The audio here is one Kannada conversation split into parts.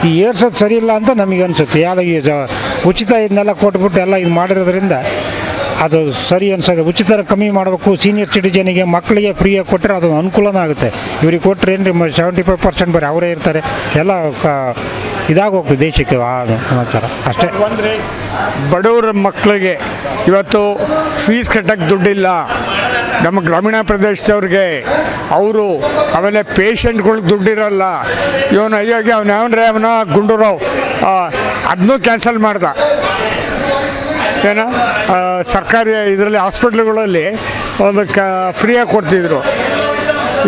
ಈ ಏರ್ಸೋದು ಸರಿ ಇಲ್ಲ ಅಂತ ನಮಗೆ ಅನಿಸುತ್ತೆ. ಯಾವ್ದು ಉಚಿತ ಇದನ್ನೆಲ್ಲ ಕೊಟ್ಬಿಟ್ಟು ಎಲ್ಲ ಇದು ಮಾಡಿರೋದ್ರಿಂದ ಅದು ಸರಿ ಅನ್ಸೋದು. ಉಚಿತ ಕಮ್ಮಿ ಮಾಡಬೇಕು. ಸೀನಿಯರ್ ಸಿಟಿಜನಿಗೆ ಮಕ್ಕಳಿಗೆ ಫ್ರೀಯಾಗಿ ಕೊಟ್ಟರೆ ಅದು ಅನುಕೂಲನೂ ಆಗುತ್ತೆ. ಇವ್ರಿಗೆ ಕೊಟ್ಟರೆ ಏನು ರೀ 75% ಬರೀ ಅವರೇ ಇರ್ತಾರೆ. ಎಲ್ಲ ಇದಾಗಿ ಹೋಗ್ತದೆ ದೇಶಕ್ಕೆ ಥರ ಅಷ್ಟೇ. ಅಂದರೆ ಬಡವರ ಮಕ್ಕಳಿಗೆ ಇವತ್ತು ಫೀಸ್ ಕಟ್ಟಕ್ಕೆ ದುಡ್ಡಿಲ್ಲ. ನಮ್ಮ ಗ್ರಾಮೀಣ ಪ್ರದೇಶದವ್ರಿಗೆ ಅವರು ಆಮೇಲೆ ಪೇಷಂಟ್ಗಳಿಗೆ ದುಡ್ಡಿರಲ್ಲ. ಇವನು ಅಯ್ಯೋಗಿ ಅವನ ಗುಂಡೂರಾವ್ ಅದನ್ನೂ ಕ್ಯಾನ್ಸಲ್ ಮಾಡ್ದ. ಏನೋ ಸರ್ಕಾರಿ ಇದರಲ್ಲಿ ಹಾಸ್ಪಿಟ್ಲ್ಗಳಲ್ಲಿ ಒಂದು ಫ್ರೀಯಾಗಿ ಕೊಡ್ತಿದ್ರು.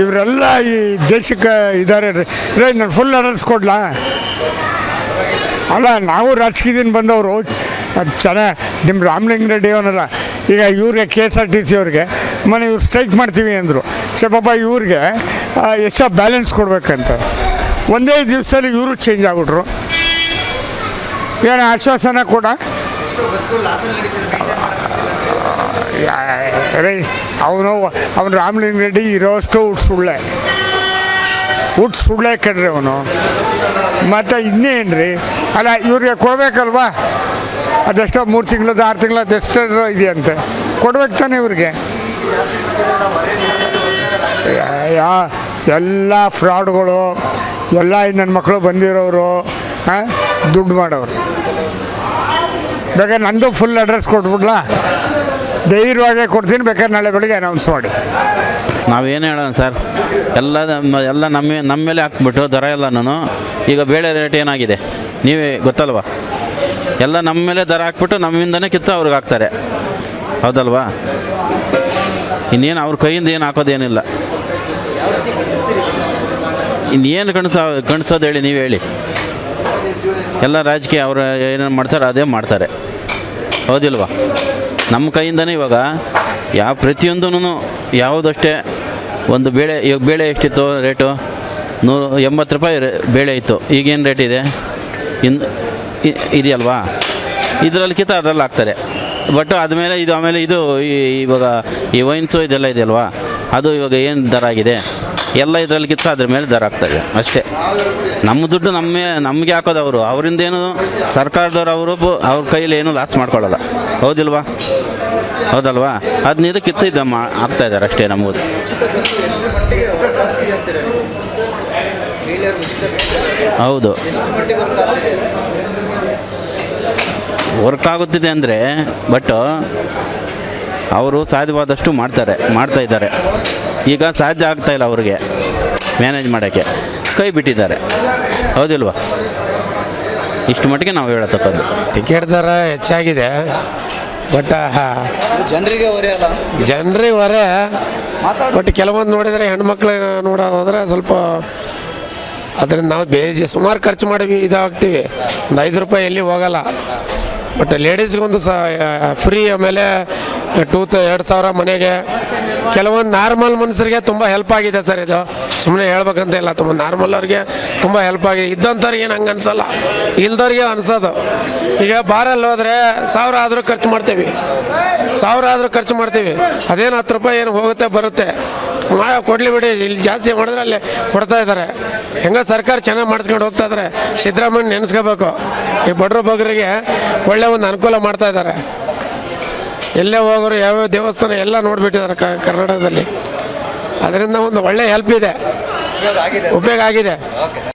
ಇವರೆಲ್ಲ ಈ ದೇಶಕ್ಕೆ ಇದ್ದಾರೆ ರೀ. ನಾನು ಫುಲ್ ಅಡ್ರೆಸ್ ಕೊಡ್ಲಾ? ಅಲ್ಲ, ನಾವು ರಾಜಕೀಯದಿಂದ ಬಂದವರು ಚೆನ್ನಾಗಿ ನಿಮ್ಮ ರಾಮಲಿಂಗ ರೆಡ್ಡಿ ಅವನಲ್ಲ, ಈಗ ಇವ್ರಿಗೆ KSRTC ಅವ್ರಿಗೆ ಇವ್ರು ಸ್ಟ್ರೈಕ್ ಮಾಡ್ತೀವಿ ಅಂದರು. ಪಾಪ ಇವ್ರಿಗೆ ಎಷ್ಟೋ ಬ್ಯಾಲೆನ್ಸ್ ಕೊಡಬೇಕಂತ ಒಂದೇ ದಿವಸದಲ್ಲಿ ಇವರು ಚೇಂಜ್ ಆಗ್ಬಿಟ್ರು. ಏನು ಆಶ್ವಾಸನ ಕೂಡ ಅವನು ರಾಮಲಿಂಗ ರೆಡ್ಡಿ ಇರೋಷ್ಟು ಸುಳ್ಳೆ ಕಡ್ರಿ ಅವನು. ಮತ್ತು ಇನ್ನೇನು ರೀ, ಅಲ್ಲ ಇವ್ರಿಗೆ ಕೊಡಬೇಕಲ್ವಾ? ಅದೆಷ್ಟೋ 3 ತಿಂಗಳದ್ದು 6 ತಿಂಗಳದ್ದು ಎಷ್ಟೋ ಇದೆಯಂತೆ, ಕೊಡ್ಬೇಕು ತಾನೆ ಇವ್ರಿಗೆ. ಎಲ್ಲ ಫ್ರಾಡ್ಗಳು, ಎಲ್ಲ ನನ್ನ ಮಕ್ಕಳು ಬಂದಿರೋರು ದುಡ್ಡು ಮಾಡೋರು. ಬೇಕಾದ್ರೆ ನಂದು ಫುಲ್ ಅಡ್ರೆಸ್ ಕೊಟ್ಬಿಡ್ಲಾ? ಧೈರ್ಯವಾಗೇ ಕೊಡ್ತೀನಿ, ಬೇಕಾದ್ರೆ ನಾಳೆ ಬೆಳಿಗ್ಗೆ ಅನೌನ್ಸ್ ಮಾಡಿ. ನಾವೇನು ಹೇಳೋಣ ಸರ್, ಎಲ್ಲ ನಮ್ಮ ಮೇಲೆ ಹಾಕ್ಬಿಟ್ಟು ದರ ಎಲ್ಲನೂ. ಈಗ ಬೇಳೆ ರೇಟ್ ಏನಾಗಿದೆ ನೀವೇ ಗೊತ್ತಲ್ವಾ? ಎಲ್ಲ ನಮ್ಮ ಮೇಲೆ ದರ ಹಾಕ್ಬಿಟ್ಟು ನಮ್ಮಿಂದನೇ ಕಿತ್ತು ಅವ್ರಿಗೆ ಹಾಕ್ತಾರೆ, ಹೌದಲ್ವಾ? ಇನ್ನೇನು ಅವ್ರ ಕೈಯಿಂದ ಏನು ಹಾಕೋದೇನಿಲ್ಲ. ಇನ್ನೇನು ಕಣಿಸೋದು ಹೇಳಿ, ನೀವು ಹೇಳಿ. ಎಲ್ಲ ರಾಜಕೀಯ ಅವ್ರು ಏನೇನು ಮಾಡ್ತಾರೆ ಅದೇ ಮಾಡ್ತಾರೆ, ಹೌದಿಲ್ವಾ? ನಮ್ಮ ಕೈಯಿಂದನೇ ಇವಾಗ ಯಾವ ಪ್ರತಿಯೊಂದೂ ಯಾವುದಷ್ಟೇ ಒಂದು ಬೇಳೆ ಎಷ್ಟಿತ್ತು ರೇಟು? 180 ರೂಪಾಯಿ ಬೇಳೆ ಇತ್ತು. ಈಗೇನು ರೇಟ್ ಇದೆ ಇದೆಯಲ್ವಾ? ಇದರಲ್ಲಿ ಕಿತ್ತ ಅದರಲ್ಲಿ ಹಾಕ್ತಾರೆ. ಬಟ್ ಆಮೇಲೆ ಇದು ಇವಾಗ ಈ ವೈನ್ಸು ಇದೆಲ್ಲ ಇದೆಯಲ್ವಾ, ಅದು ಇವಾಗ ಏನು ದರ ಆಗಿದೆ ಎಲ್ಲ ಇದರಲ್ಲಿ ಕಿತ್ತ ಅದ್ರ ಮೇಲೆ ದರ ಆಗ್ತಾಯಿದೆ ಅಷ್ಟೇ. ನಮ್ಮ ದುಡ್ಡು ನಮಗೆ ಹಾಕೋದು ಅವರು. ಅವರಿಂದ ಏನು ಸರ್ಕಾರದವ್ರು ಅವ್ರ ಕೈಯಲ್ಲಿ ಏನೂ ಲಾಸ್ ಮಾಡ್ಕೊಳ್ಳಲ್ಲ, ಹೌದಿಲ್ವಾ? ಹೌದಲ್ವಾ? ಅದನ್ನ ಕಿತ್ತು ಆಗ್ತಾಯಿದ್ದಾರೆ ಅಷ್ಟೇ. ನಮಗೂ ಹೌದು ವರ್ಕ್ ಆಗುತ್ತಿದೆ ಅಂದರೆ, ಬಟ್ ಅವರು ಸಾಧ್ಯವಾದಷ್ಟು ಮಾಡ್ತಾ ಇದ್ದಾರೆ. ಈಗ ಸಾಧ್ಯ ಆಗ್ತಾಯಿಲ್ಲ ಅವ್ರಿಗೆ ಮ್ಯಾನೇಜ್ ಮಾಡೋಕ್ಕೆ, ಕೈ ಬಿಟ್ಟಿದ್ದಾರೆ, ಹೌದಿಲ್ವಾ? ಇಷ್ಟು ಮಟ್ಟಿಗೆ ನಾವು ಹೇಳತಕ್ಕದ್ದು. ಟಿಕೆಟ್ ದರ ಹೆಚ್ಚಾಗಿದೆ, ಬಟ್ ಜನರಿಗೆ ಹೊರೆ. ಬಟ್ ಕೆಲವೊಂದು ನೋಡಿದರೆ ಹೆಣ್ಮಕ್ಳು ನೋಡೋದಾದ್ರೆ ಸ್ವಲ್ಪ ಅದರಿಂದ ನಾವು ಸುಮಾರು ಖರ್ಚು ಮಾಡಿ ಇದಾಗ್ತೀವಿ. ಒಂದು 5 ರೂಪಾಯಿ ಎಲ್ಲಿ ಹೋಗಲ್ಲ. ಬಟ್ ಲೇಡೀಸ್ಗೊಂದು ಫ್ರೀ, ಆಮೇಲೆ 2,000 ಮನೆಗೆ. ಕೆಲವೊಂದು ನಾರ್ಮಲ್ ಮನುಷ್ಯರಿಗೆ ತುಂಬ ಹೆಲ್ಪ್ ಆಗಿದೆ ಸರ್. ಇದು ಸುಮ್ಮನೆ ಹೇಳ್ಬೇಕಂತ ಇಲ್ಲ, ತುಂಬ ನಾರ್ಮಲ್ ಅವ್ರಿಗೆ ತುಂಬ ಹೆಲ್ಪ್ ಆಗಿದೆ. ಇದ್ದಂಥವ್ರಿಗೆ ಏನು ಹಂಗೆ ಅನ್ಸಲ್ಲ, ಇಲ್ದವ್ರಿಗೆ ಅನ್ಸೋದು. ಈಗ ಬಾರಲ್ಲಿ ಹೋದರೆ 1000 ಆದರೂ ಖರ್ಚು ಮಾಡ್ತೀವಿ, ಅದೇನು 10 ರೂಪಾಯಿ ಏನು ಹೋಗುತ್ತೆ ಬರುತ್ತೆ, ಕೊಡಲಿ ಬಿಡಿ. ಇಲ್ಲಿ ಜಾಸ್ತಿ ಮಾಡಿದ್ರೆ ಅಲ್ಲಿ ಕೊಡ್ತಾ ಇದ್ದಾರೆ. ಹೆಂಗೋ ಸರ್ಕಾರ ಚೆನ್ನಾಗಿ ಮಾಡಿಸ್ಕೊಂಡು ಹೋಗ್ತಾ ಇದ್ದಾರೆ. ಸಿದ್ದರಾಮಯ್ಯ ನೆನೆಸ್ಕೋಬೇಕು. ಈ ಬಡ್ರ ಬಗ್ಗರಿಗೆ ಒಳ್ಳೆ ಒಂದು ಅನುಕೂಲ ಮಾಡ್ತಾ ಇದ್ದಾರೆ. ಎಲ್ಲೇ ಹೋಗೋರು ಯಾವ್ಯಾವ ದೇವಸ್ಥಾನ ಎಲ್ಲ ನೋಡಿಬಿಟ್ಟಿದ್ದಾರೆ ಕರ್ನಾಟಕದಲ್ಲಿ. ಅದರಿಂದ ಒಂದು ಒಳ್ಳೆ ಹೆಲ್ಪ್ ಇದೆ, ಉಪಯೋಗ ಆಗಿದೆ.